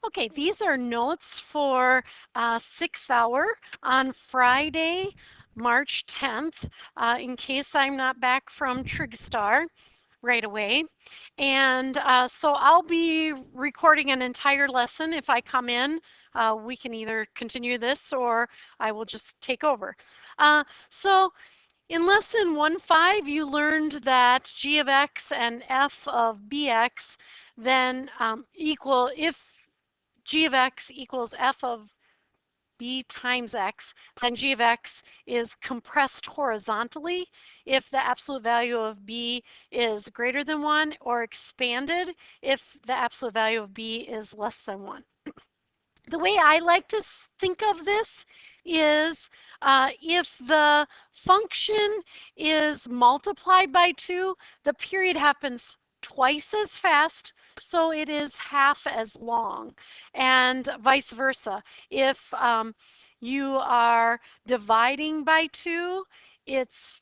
Okay, these are notes for 6th hour on Friday, March 10th, in case I'm not back from Trigstar right away. And so I'll be recording an entire lesson. If I come in, we can either continue this or I will just take over. So in lesson 1.5, you learned that g of x and f of bx then equal, if g of x equals f of b times x, then g of x is compressed horizontally if the absolute value of b is greater than 1, or expanded if the absolute value of b is less than 1. The way I like to think of this is if the function is multiplied by 2, the period happens twice as fast, so it is half as long, and vice versa. If you are dividing by 2, it's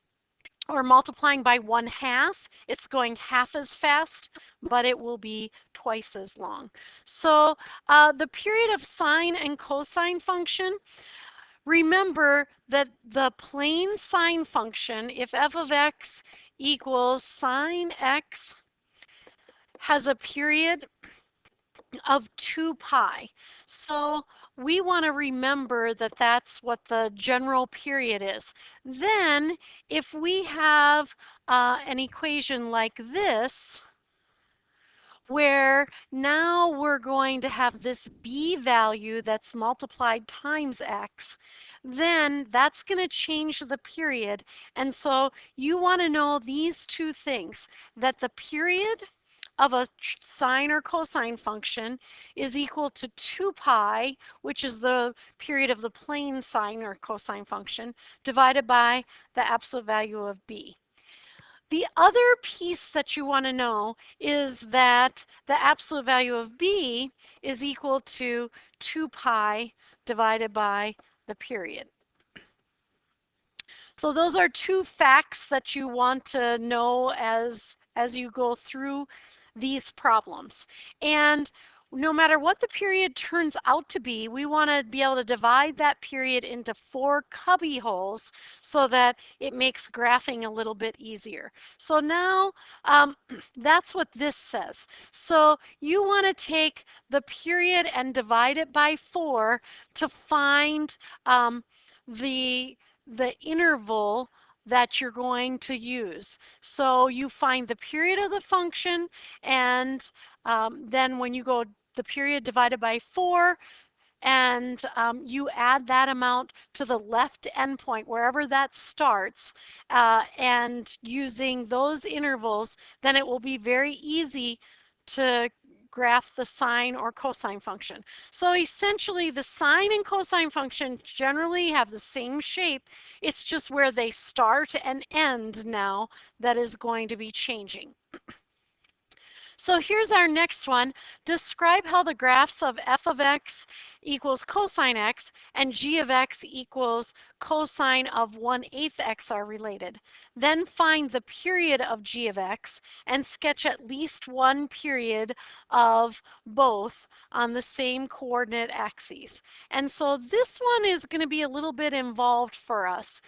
or multiplying by 1/2, it's going half as fast, but it will be twice as long. So the period of sine and cosine function, remember that the plane sine function, if f of x equals sine x, has a period of 2 pi. So we want to remember that that's what the general period is. Then if we have an equation like this, where now we're going to have this b value that's multiplied times x, then that's going to change the period. And so you want to know these two things, that the period of a sine or cosine function is equal to 2 pi, which is the period of the plane sine or cosine function, divided by the absolute value of b. The other piece that you want to know is that the absolute value of b is equal to 2 pi divided by the period. So those are two facts that you want to know as you go through these problems. And no matter what the period turns out to be, we want to be able to divide that period into 4 cubby holes so that it makes graphing a little bit easier. So now that's what this says. So you want to take the period and divide it by 4 to find the interval that you're going to use. So you find the period of the function, and then when you go the period divided by 4, and you add that amount to the left endpoint, wherever that starts, and using those intervals, then it will be very easy to graph the sine or cosine function. So essentially the sine and cosine function generally have the same shape. It's just where they start and end now that is going to be changing. So here's our next one. Describe how the graphs of f of x equals cosine x and g of x equals cosine of 1/8 x are related. Then find the period of g of x and sketch at least one period of both on the same coordinate axes. And so this one is going to be a little bit involved for us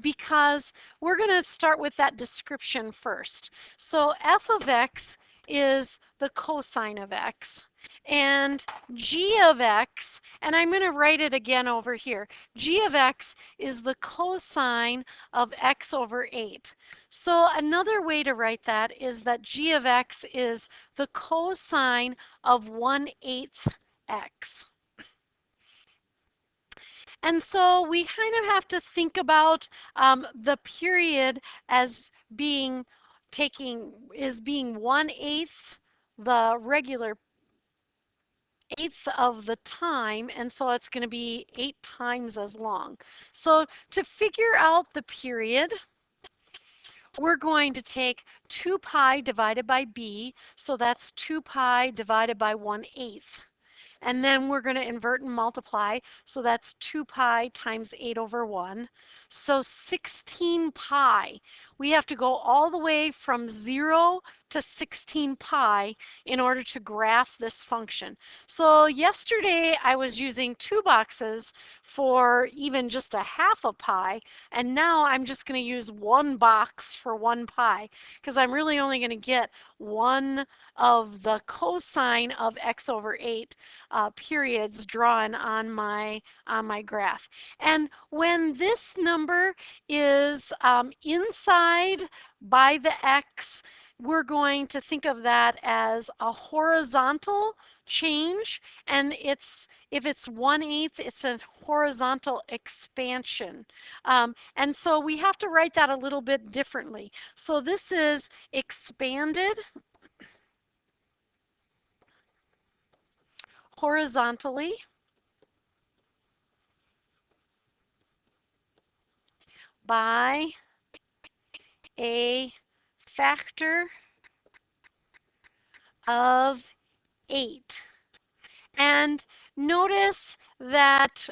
because we're going to start with that description first. So f of x is the cosine of x, and g of x, and I'm going to write it again over here, g of x is the cosine of x over 8. So another way to write that is that g of x is the cosine of 1/8 x. And so we kind of have to think about the period as being being 1/8 the regular eighth of the time, and so it's going to be 8 times as long. So to figure out the period, we're going to take 2 pi divided by b, so that's 2 pi divided by 1/8. And then we're going to invert and multiply, so that's 2 pi times 8 over 1. So 16 pi. We have to go all the way from 0 to 16 pi in order to graph this function. So yesterday I was using 2 boxes for even just a half a pi, and now I'm just going to use 1 box for 1 pi because I'm really only going to get one of the cosine of x over 8 periods drawn on my graph. And when this number is inside by the x, we're going to think of that as a horizontal change, and if it's 1/8, it's a horizontal expansion. And so we have to write that a little bit differently. So this is expanded horizontally by a factor of 8. And notice that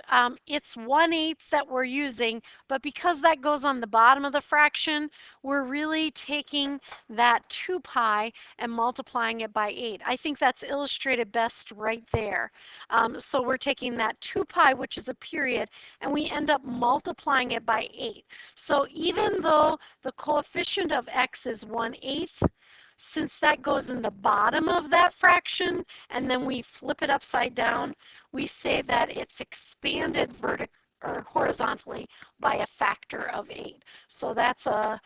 it's 1/8 that we're using, but because that goes on the bottom of the fraction, we're really taking that 2 pi and multiplying it by 8. I think that's illustrated best right there. So we're taking that 2 pi, which is a period, and we end up multiplying it by 8. So even though the coefficient of x is 1/8, since that goes in the bottom of that fraction, and then we flip it upside down, we say that it's expanded or horizontally by a factor of 8. So that's an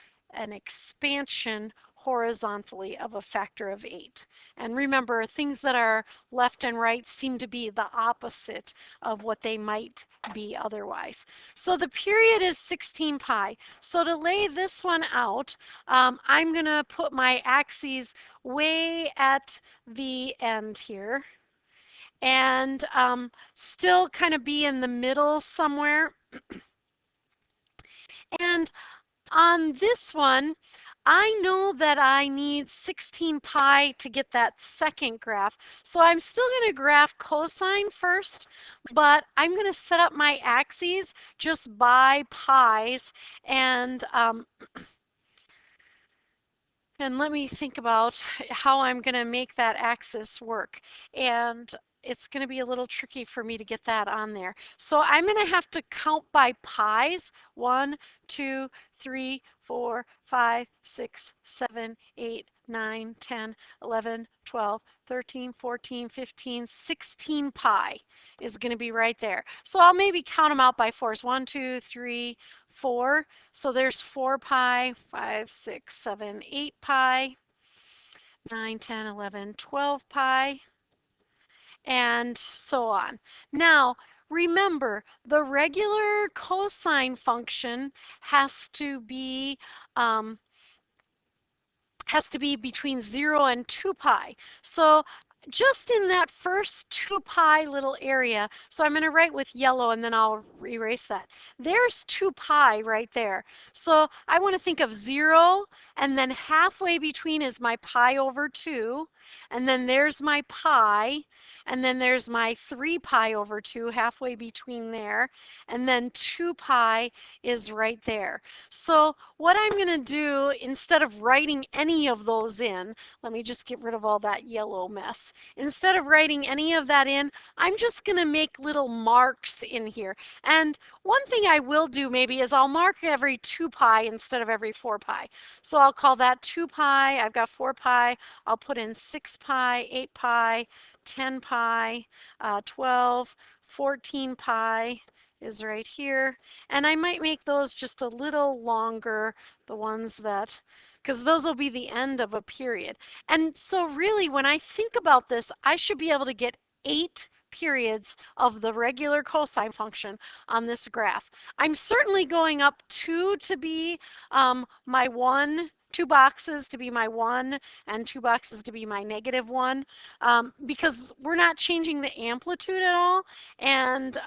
expansion horizontally of a factor of 8. And remember, things that are left and right seem to be the opposite of what they might be otherwise. So the period is 16 pi. So to lay this one out, I'm going to put my axes way at the end here and still kind of be in the middle somewhere. And on this one, I know that I need 16 pi to get that second graph. So I'm still going to graph cosine first, but I'm going to set up my axes just by pi's, and let me think about how I'm going to make that axis work. And it's going to be a little tricky for me to get that on there. So I'm going to have to count by pi's. 1, 2, 3, 4, 5, 6, 7, 8, 9, 10, 11, 12, 13, 14, 15, 16 pi is going to be right there. So I'll maybe count them out by fours. 1, 2, 3, 4. So there's 4 pi, 5, 6, 7, 8 pi, 9, 10, 11, 12 pi, and so on. Now, remember, the regular cosine function has to be between 0 and 2 pi. So just in that first 2 pi little area, so I'm going to write with yellow and then I'll erase that. There's 2 pi right there. So I want to think of 0, and then halfway between is my pi over 2, and then there's my pi, and then there's my 3 pi over 2 halfway between there, and then 2 pi is right there. So what I'm going to do, instead of writing any of those in, let me just get rid of all that yellow mess. Instead of writing any of that in, I'm just going to make little marks in here. And one thing I will do maybe is I'll mark every 2 pi instead of every 4 pi. So I'll call that 2 pi. I've got 4 pi. I'll put in 6 pi, 8 pi, 10 pi, 12, 14 pi is right here. And I might make those just a little longer, the ones that, because those will be the end of a period. And so really, when I think about this, I should be able to get 8 periods of the regular cosine function on this graph. I'm certainly going up 2 to be my 1, 2 boxes to be my 1, and 2 boxes to be my -1, because we're not changing the amplitude at all, and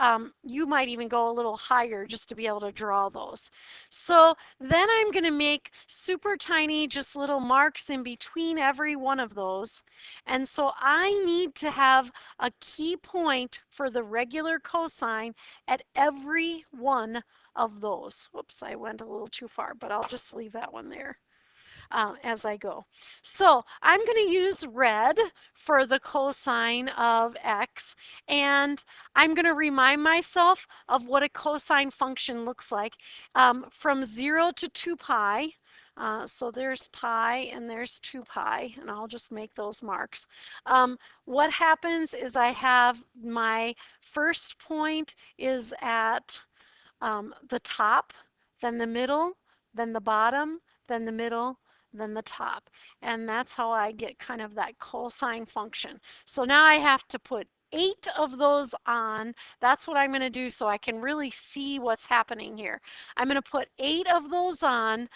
you might even go a little higher just to be able to draw those. So then I'm going to make super tiny, just little marks in between every one of those. And so I need to have a key point for the regular cosine at every one of those. Whoops, I went a little too far, but I'll just leave that one there. as I go. So I'm going to use red for the cosine of x, and I'm going to remind myself of what a cosine function looks like from 0 to 2 pi. So there's pi and there's 2 pi, and I'll just make those marks. What happens is I have my first point is at the top, then the middle, then the bottom, then the middle, then the top. And that's how I get kind of that cosine function. So now I have to put 8 of those on. That's what I'm going to do so I can really see what's happening here. I'm going to put 8 of those on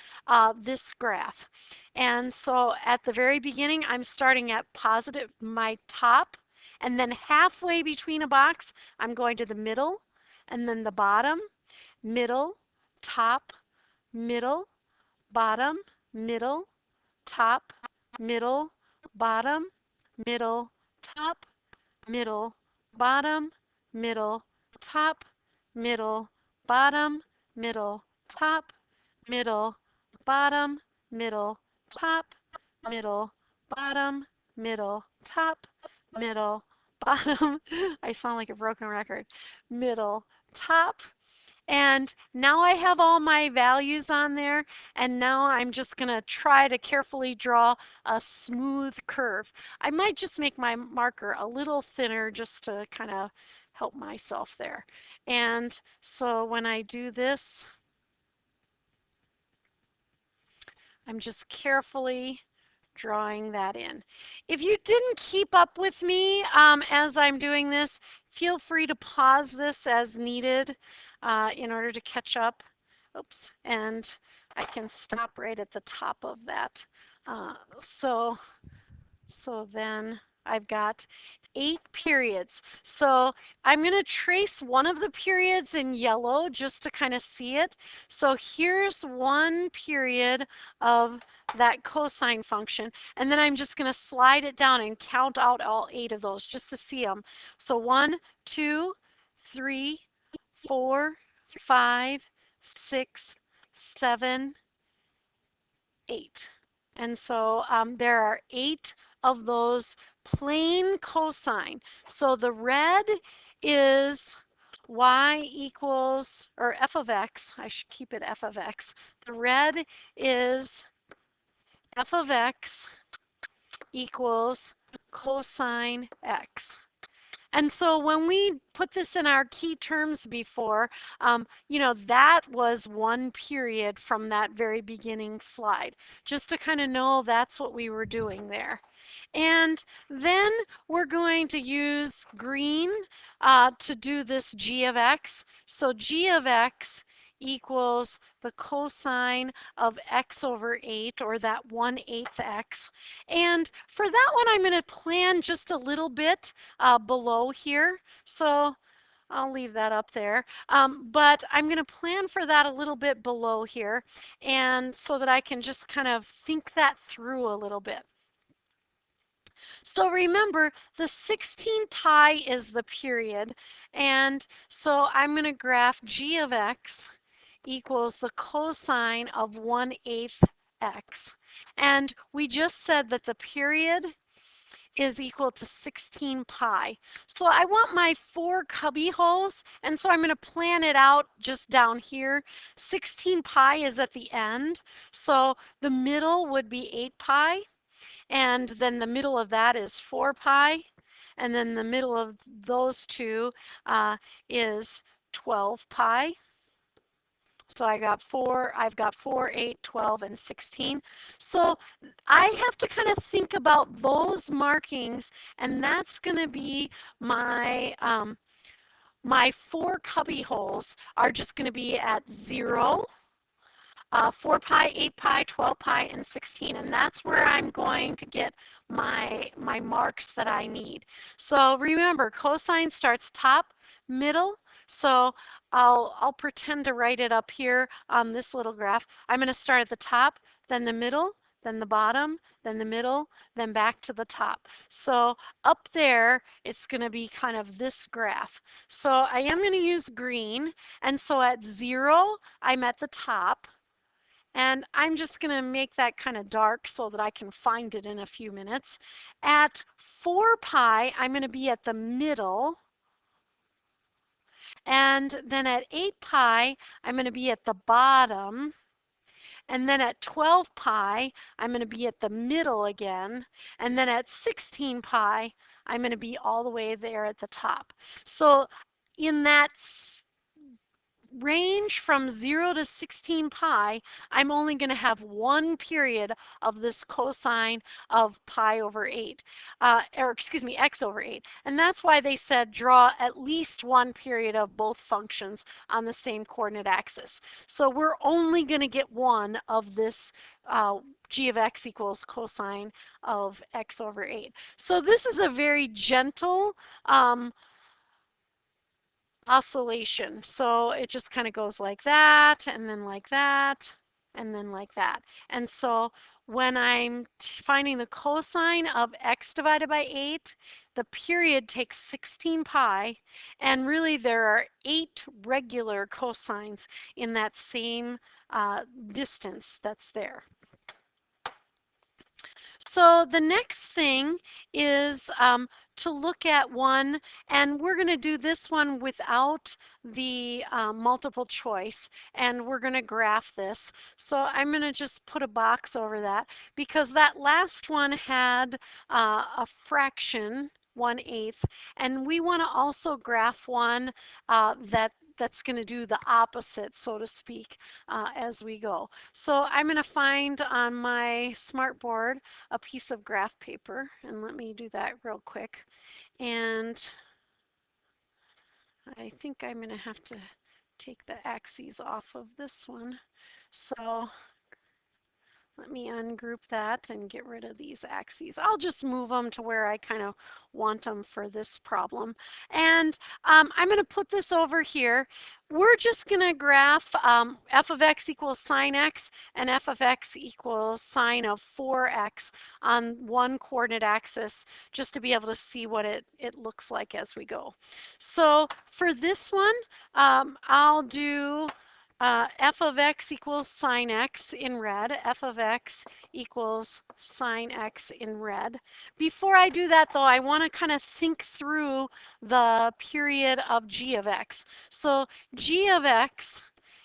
this graph. And so at the very beginning, I'm starting at positive, my top, and then halfway between a box, I'm going to the middle, and then the bottom, middle, top, middle, bottom, middle, top, middle, bottom, middle, top, middle, bottom, middle, top, middle, bottom, middle, top, middle, bottom, middle, top, middle, bottom, middle, top, middle, bottom. I sound like a broken record. Middle, top, and now I have all my values on there, and now I'm just going to try to carefully draw a smooth curve. I might just make my marker a little thinner just to kind of help myself there. And so when I do this, I'm just carefully drawing that in. If you didn't keep up with me as I'm doing this, feel free to pause this as needed in order to catch up. Oops, and I can stop right at the top of that. So then I've got 8 periods. So I'm going to trace one of the periods in yellow just to kind of see it. So here's one period of that cosine function. And then I'm just going to slide it down and count out all 8 of those just to see them. So 1, 2, 3, 4, 5, 6, 7, 8. And so there are 8 of those plain cosine. So the red is y equals, or f of x, I should keep it f of x. The red is f of x equals cosine x. And so when we put this in our key terms before, that was one period from that very beginning slide, just to kind of know that's what we were doing there. And then we're going to use green to do this g of x. So g of x equals the cosine of x over 8, or that 1/8 x. And for that one, I'm going to plan just a little bit below here. So I'll leave that up there. But I'm going to plan for that a little bit below here, and so that I can just kind of think that through a little bit. So remember, the 16 pi is the period, and so I'm going to graph g of x equals the cosine of 1/8 x. And we just said that the period is equal to 16 pi. So I want my 4 cubby holes, and so I'm going to plan it out just down here. 16 pi is at the end, so the middle would be 8 pi, and then the middle of that is 4 pi, and then the middle of those two is 12 pi. So I've got 4, 8, 12, and 16. So I have to kind of think about those markings, and that's going to be my, my 4 cubby holes are just going to be at 0, 4 pi, 8 pi, 12 pi, and 16. And that's where I'm going to get my marks that I need. So remember, cosine starts top, middle. So I'll pretend to write it up here on this little graph. I'm going to start at the top, then the middle, then the bottom, then the middle, then back to the top. So up there, it's going to be kind of this graph. So I am going to use green. And so at 0, I'm at the top. And I'm just going to make that kind of dark so that I can find it in a few minutes. At 4 pi, I'm going to be at the middle. And then at 8 pi, I'm going to be at the bottom. And then at 12 pi, I'm going to be at the middle again. And then at 16 pi, I'm going to be all the way there at the top. So in that range from 0 to 16 pi, I'm only going to have one period of this cosine of pi over 8, or excuse me, x over 8. And that's why they said draw at least one period of both functions on the same coordinate axis. So we're only going to get one of this g of x equals cosine of x over 8. So this is a very gentle oscillation. So it just kind of goes like that, and then like that, and then like that. And so when I'm finding the cosine of x divided by 8, the period takes 16 pi, and really there are 8 regular cosines in that same distance that's there. So the next thing is to look at one, and we're going to do this one without the multiple choice, and we're going to graph this. So I'm going to just put a box over that because that last one had a fraction, 1/8, and we want to also graph one that's going to do the opposite, so to speak, as we go. So I'm going to find on my smartboard a piece of graph paper, and let me do that real quick. And I think I'm going to have to take the axes off of this one. So let me ungroup that and get rid of these axes. I'll just move them to where I kind of want them for this problem. And I'm going to put this over here. We're just going to graph f of x equals sine x and f of x equals sine of 4x on one coordinate axis just to be able to see what it looks like as we go. So for this one, I'll do f of x equals sine x in red, f of x equals sine x in red. Before I do that though, I want to kind of think through the period of g of x. So g of x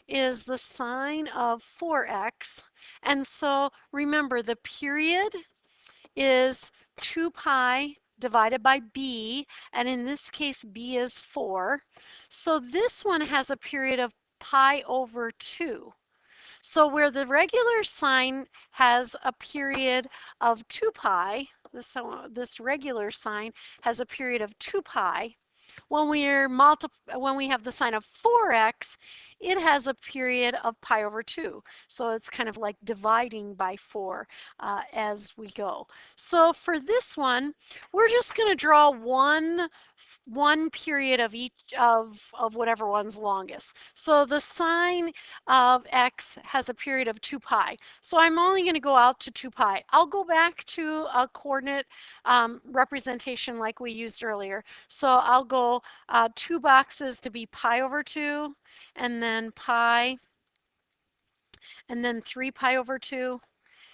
is the sine of 4x, and so remember the period is 2 pi divided by b, and in this case b is 4. So this one has a period of pi over 2. So where the regular sine has a period of 2 pi, this regular sine has a period of 2 pi. When we have the sine of 4x, it has a period of pi over 2. So it's kind of like dividing by 4 as we go. So for this one, we're just going to draw one period of each of whatever one's longest. So the sine of x has a period of 2 pi. So I'm only going to go out to 2 pi. I'll go back to a coordinate representation like we used earlier. So I'll go 2 boxes to be pi over 2, and then pi, and then 3 pi over 2,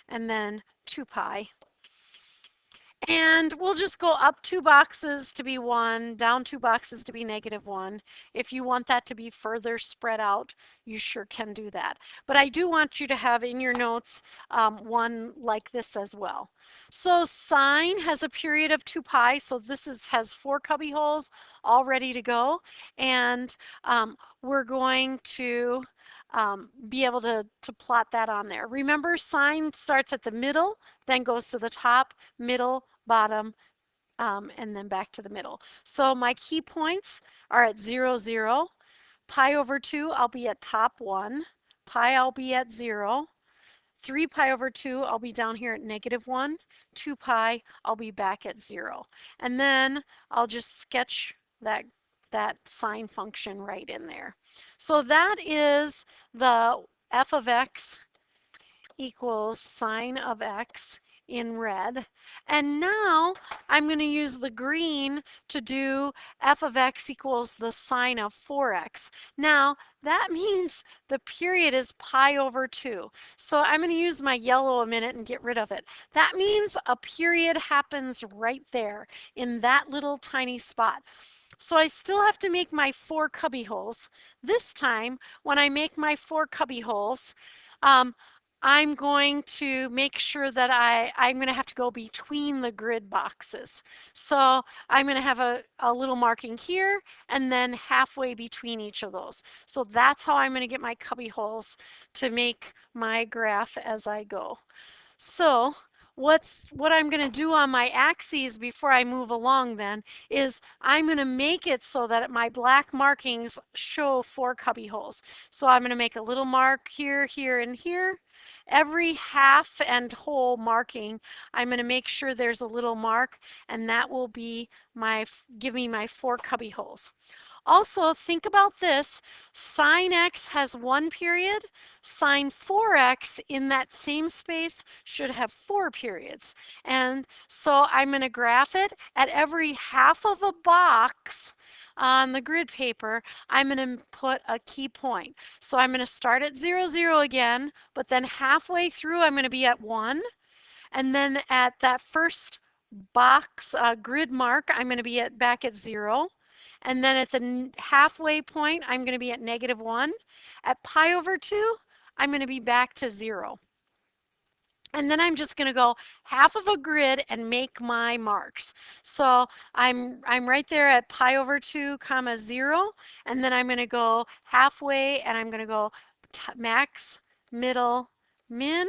and then 2 pi. And we'll just go up 2 boxes to be 1, down 2 boxes to be -1. If you want that to be further spread out, you sure can do that. But I do want you to have in your notes one like this as well. So sine has a period of 2 pi, so this has 4 cubby holes all ready to go. And we're going to be able to plot that on there. Remember, sine starts at the middle, then goes to the top, middle, bottom, and then back to the middle. So my key points are at 0, 0. Pi over 2, I'll be at top 1. Pi, I'll be at 0. 3 pi over 2, I'll be down here at -1. 2 pi, I'll be back at 0. And then I'll just sketch that sine function right in there. So that is the f of x equals sine of x in red. And now I'm going to use the green to do f of x equals the sine of 4x. Now, that means the period is pi over 2. So I'm going to use my yellow a minute and get rid of it. That means a period happens right there in that little tiny spot. So I still have to make my 4 cubby holes. This time, when I make my 4 cubby holes, um, I'm going to make sure that I'm going to have to go between the grid boxes. So I'm going to have a little marking here and then halfway between each of those. So that's how I'm going to get my cubby holes to make my graph as I go. So what I'm going to do on my axes before I move along then is I'm going to make it so that my black markings show 4 cubby holes. So I'm going to make a little mark here, here, and here. Every half and whole marking, I'm going to make sure there's a little mark, and that will be give me my 4 cubby holes. Also, think about this. Sine x has 1 period. Sine 4x in that same space should have 4 periods. And so I'm going to graph it. At every half of a box on the grid paper, I'm going to put a key point. So I'm going to start at 0, 0 again, but then halfway through I'm going to be at 1. And then at that first box grid mark, I'm going to be back at 0. And then at the halfway point, I'm going to be at -1. At pi over 2, I'm going to be back to 0. And then I'm just going to go half of a grid and make my marks. So I'm right there at pi over 2, comma 0. And then I'm going to go halfway, and I'm going to go max, middle, min,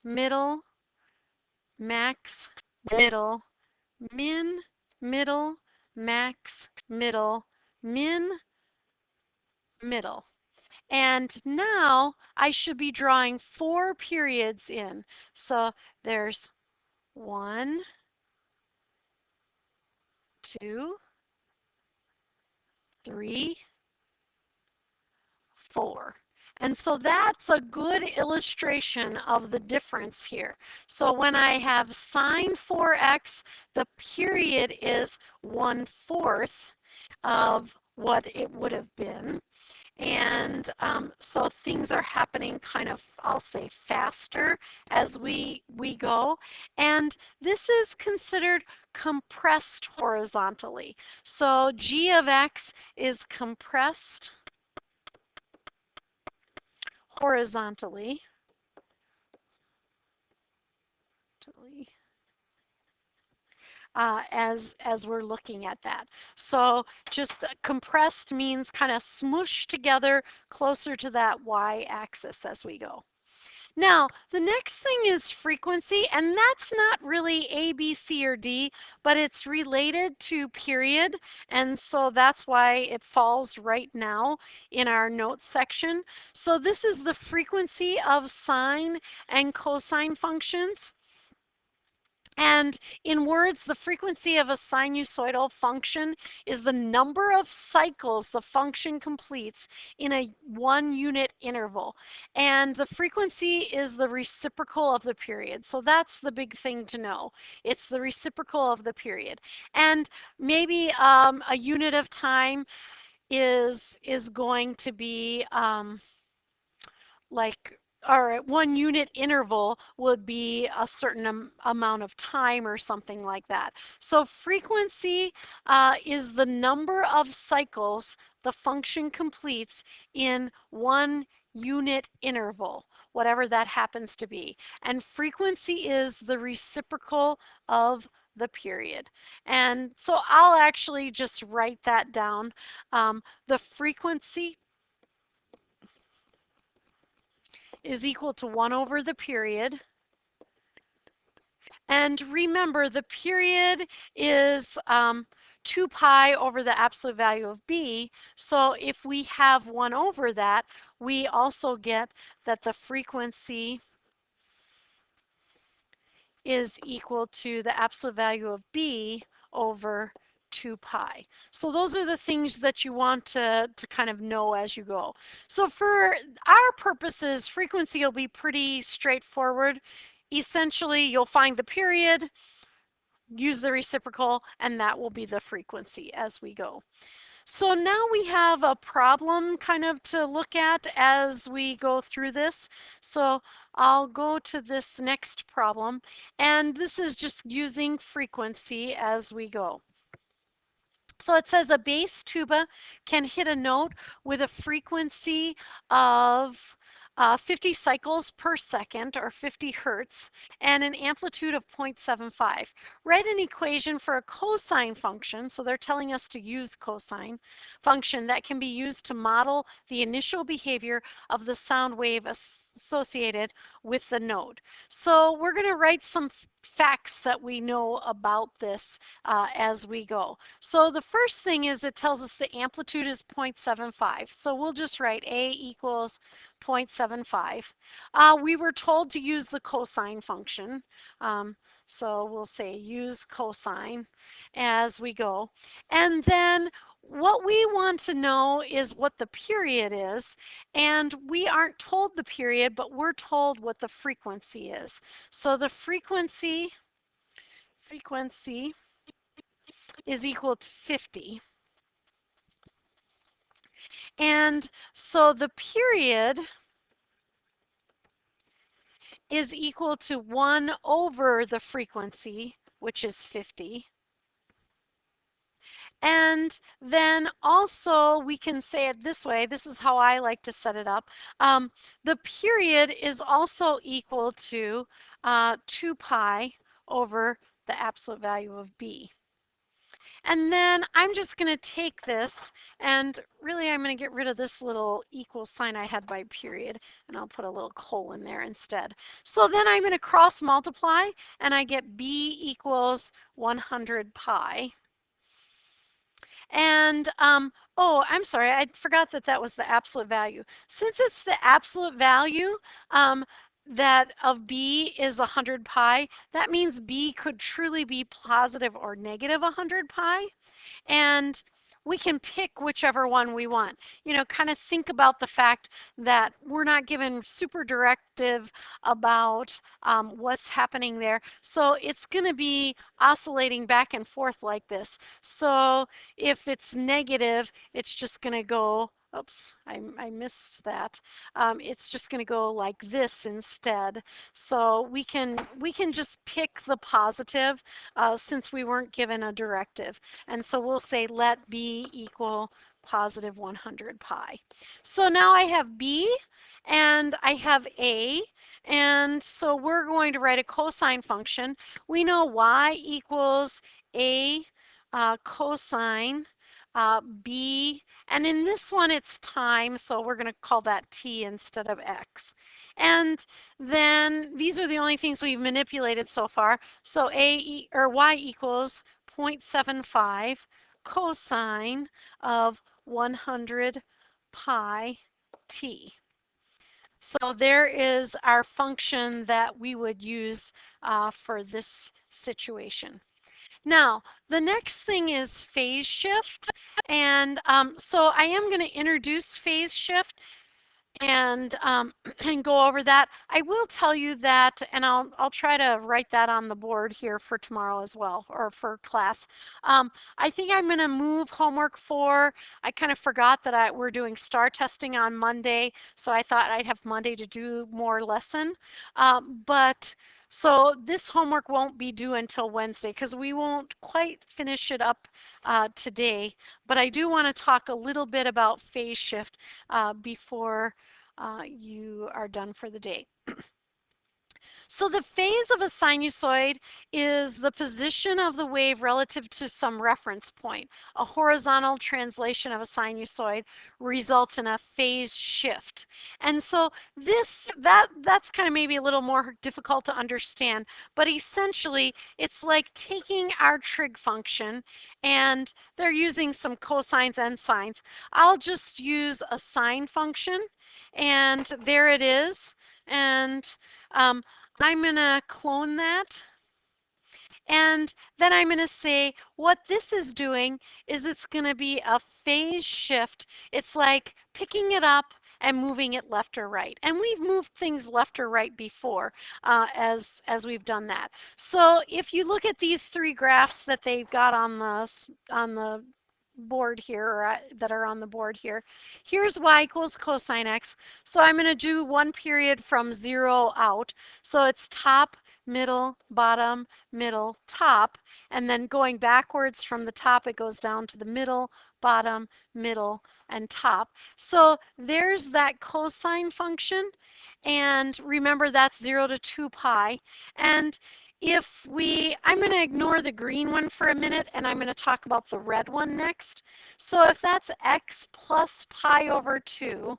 middle, max, middle, min, middle, max, middle, min, middle. And now I should be drawing 4 periods in. So there's 1, 2, 3, 4. And so that's a good illustration of the difference here. So when I have sine 4x, the period is 1/4 of what it would have been. And so things are happening kind of, I'll say, faster as we go. And this is considered compressed horizontally. So g of x is compressed horizontally. As we're looking at that. So just compressed means kind of smooshed together closer to that y-axis as we go. Now, the next thing is frequency, and that's not really A, B, C, or D, but it's related to period, and so that's why it falls right now in our notes section. So this is the frequency of sine and cosine functions. And in words, the frequency of a sinusoidal function is the number of cycles the function completes in a 1-unit interval. And the frequency is the reciprocal of the period. So that's the big thing to know. It's the reciprocal of the period. And maybe a unit of time is going to be like, or 1-unit interval would be a certain amount of time or something like that. So frequency is the number of cycles the function completes in 1-unit interval, whatever that happens to be. And frequency is the reciprocal of the period. And so I'll actually just write that down. The frequency is equal to 1 over the period. And remember, the period is 2 pi over the absolute value of b. So if we have 1 over that, we also get that the frequency is equal to the absolute value of b over 2 pi. So those are the things that you want to kind of know as you go. So for our purposes, frequency will be pretty straightforward. essentially you'll find the period, use the reciprocal, and that will be the frequency as we go. So now we have a problem kind of to look at as we go through this. So I'll go to this next problem, and this is just using frequency as we go. So it says a bass tuba can hit a note with a frequency of 50 cycles per second, or 50 hertz, and an amplitude of 0.75. Write an equation for a cosine function, so they're telling us to use cosine function that can be used to model the initial behavior of the sound wave associated with the note. So we're going to write some facts that we know about this as we go. So the first thing is it tells us the amplitude is 0.75. So we'll just write A equals 0.75. We were told to use the cosine function. So we'll say use cosine as we go. And then what we want to know is what the period is. And we aren't told the period, but we're told what the frequency is. So the frequency is equal to 50. And so the period is equal to 1 over the frequency, which is 50. And then also we can say it this way. This is how I like to set it up. The period is also equal to 2 pi over the absolute value of B. And then I'm just going to take this, and really I'm going to get rid of this little equal sign I had by period, and I'll put a little colon there instead. So then I'm going to cross multiply, and I get B equals 100 pi. And, oh, I'm sorry, I forgot that that was the absolute value. Since it's the absolute value, that of B is 100 pi, that means B could truly be positive or negative 100 pi. And we can pick whichever one we want. You know, kind of think about the fact that we're not given super directive about what's happening there. So it's going to be oscillating back and forth like this. So if it's negative, it's just going to go, oops, I missed that. It's just going to go like this instead. So we can just pick the positive since we weren't given a directive. And so we'll say let B equal positive 100 pi. So now I have B and I have A, and so we're going to write a cosine function. We know Y equals A cosine B, and in this one it's time, so we're going to call that T instead of X. And then these are the only things we've manipulated so far. So Y equals 0.75 cosine of 100 pi T. So there is our function that we would use for this situation. Now, the next thing is phase shift. And so I am going to introduce phase shift and and go over that. I will tell you that, and I'll try to write that on the board here for tomorrow as well, or for class. I think I'm going to move homework 4. I kind of forgot that we're doing STAR testing on Monday, so I thought I'd have Monday to do more lesson. So this homework won't be due until Wednesday because we won't quite finish it up today. But I do want to talk a little bit about phase shift before you are done for the day. So the phase of a sinusoid is the position of the wave relative to some reference point. A horizontal translation of a sinusoid results in a phase shift. And so that's kind of maybe a little more difficult to understand, but essentially it's like taking our trig function, and they're using some cosines and sines. I'll just use a sine function, and there it is. And I'm going to clone that. And then I'm going to say what this is doing is it's going to be a phase shift. It's like picking it up and moving it left or right. And we've moved things left or right before as we've done that. So if you look at these three graphs that they've got on the board here, or that are on the board here. Here's y equals cosine x. So I'm going to do one period from 0 out. So it's top, middle, bottom, middle, top. And then going backwards from the top, it goes down to the middle, bottom, middle, and top. So there's that cosine function. And remember, that's 0 to 2 pi. And I'm going to ignore the green one for a minute, and I'm going to talk about the red one next. So if that's x plus pi over 2,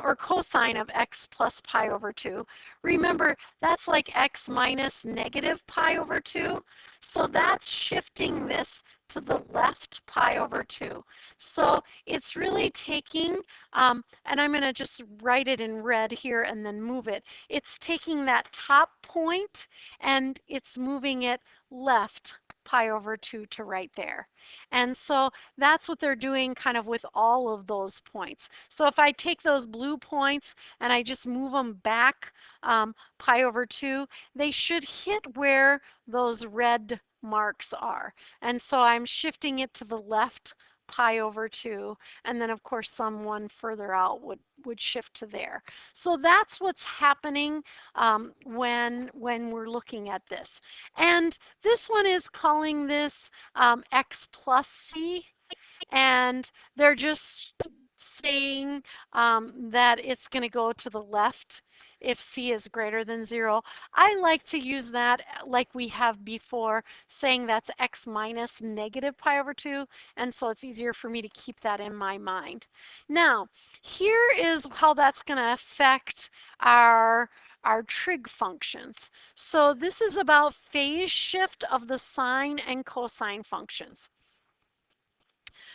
or cosine of x plus pi over 2, remember that's like x minus negative pi over 2. So that's shifting this to the left pi over 2. So it's really taking, and I'm going to just write it in red here and then move it. It's taking that top point and it's moving it left pi over 2 to right there. And so that's what they're doing kind of with all of those points. So if I take those blue points and I just move them back pi over 2, they should hit where those red marks are. And so I'm shifting it to the left pi over 2, and then of course someone further out would shift to there. So that's what's happening when we're looking at this. And this one is calling this x plus c, and they're just saying that it's going to go to the left if c is greater than 0. I like to use that like we have before, saying that's x minus negative pi over 2, and so it's easier for me to keep that in my mind. Now, here is how that's going to affect our trig functions. So this is about phase shift of the sine and cosine functions.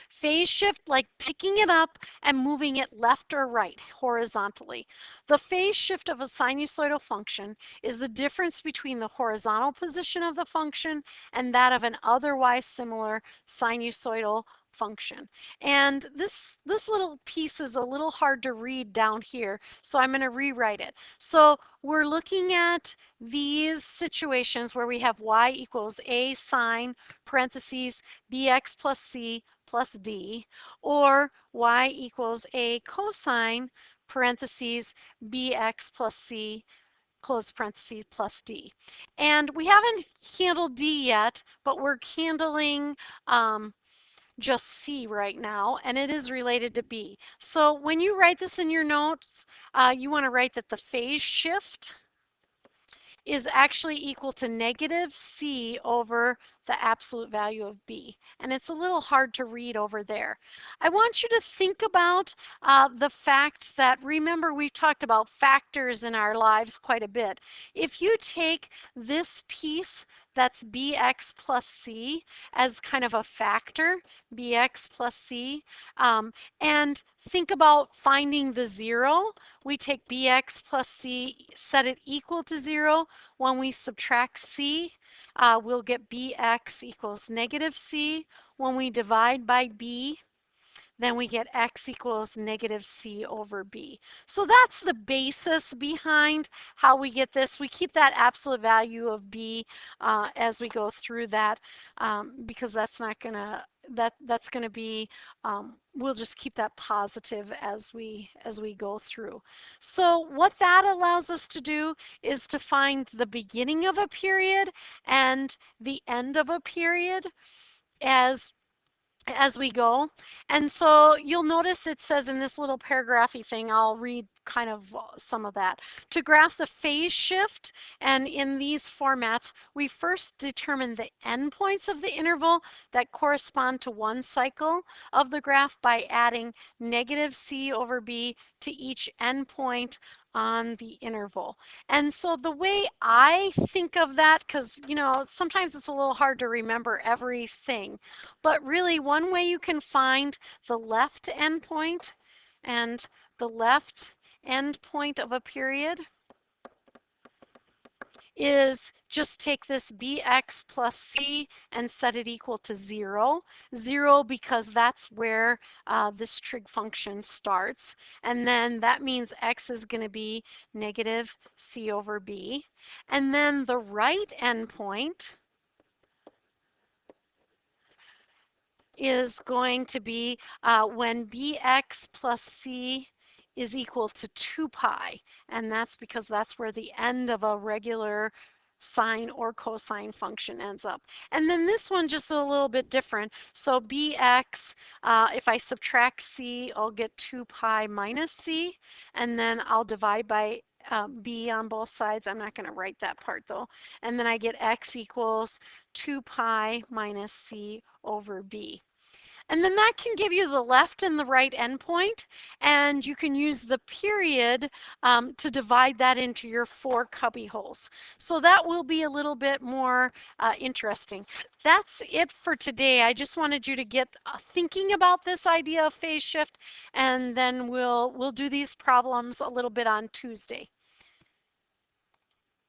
Phase shift, like picking it up and moving it left or right horizontally. The phase shift of a sinusoidal function is the difference between the horizontal position of the function and that of an otherwise similar sinusoidal function. And this little piece is a little hard to read down here, so I'm going to rewrite it. So we're looking at these situations where we have y equals a sine parentheses bx plus c plus d, or y equals a cosine parentheses bx plus c close parentheses plus d. And we haven't handled d yet, but we're handling just c right now, and it is related to b. So when you write this in your notes, you want to write that the phase shift is actually equal to negative c over the absolute value of b. And it's a little hard to read over there. I want you to think about the fact that, remember, we've talked about factors in our lives quite a bit. If you take this piece that's bx plus c as kind of a factor, bx plus c, and think about finding the 0. We take bx plus c, set it equal to 0. When we subtract c, we'll get bx equals negative c. When we divide by b, then we get x equals negative c over b. So that's the basis behind how we get this. We keep that absolute value of b as we go through that, because that's not going to that's going to be, we'll just keep that positive as we go through. So what that allows us to do is to find the beginning of a period and the end of a period as we go. And so you'll notice it says in this little paragraphy thing, I'll read kind of some of that. To graph the phase shift, and in these formats, we first determine the endpoints of the interval that correspond to one cycle of the graph by adding negative c over b to each endpoint on the interval. And so the way I think of that, because sometimes it's a little hard to remember everything, but really one way you can find the left endpoint and the left endpoint of a period is just take this bx plus c and set it equal to 0. 0 because that's where this trig function starts. And then that means x is going to be negative c over b. And then the right endpoint is going to be when bx plus c is equal to 2 pi. And that's because that's where the end of a regular sine or cosine function ends up. And then this one just a little bit different. So bx, if I subtract c, I'll get 2 pi minus c. And then I'll divide by b on both sides. I'm not going to write that part though. And then I get x equals 2 pi minus c over b. And then that can give you the left and the right endpoint, and you can use the period to divide that into your 4 cubby holes. So that will be a little bit more interesting. That's it for today. I just wanted you to get thinking about this idea of phase shift, and then we'll do these problems a little bit on Tuesday.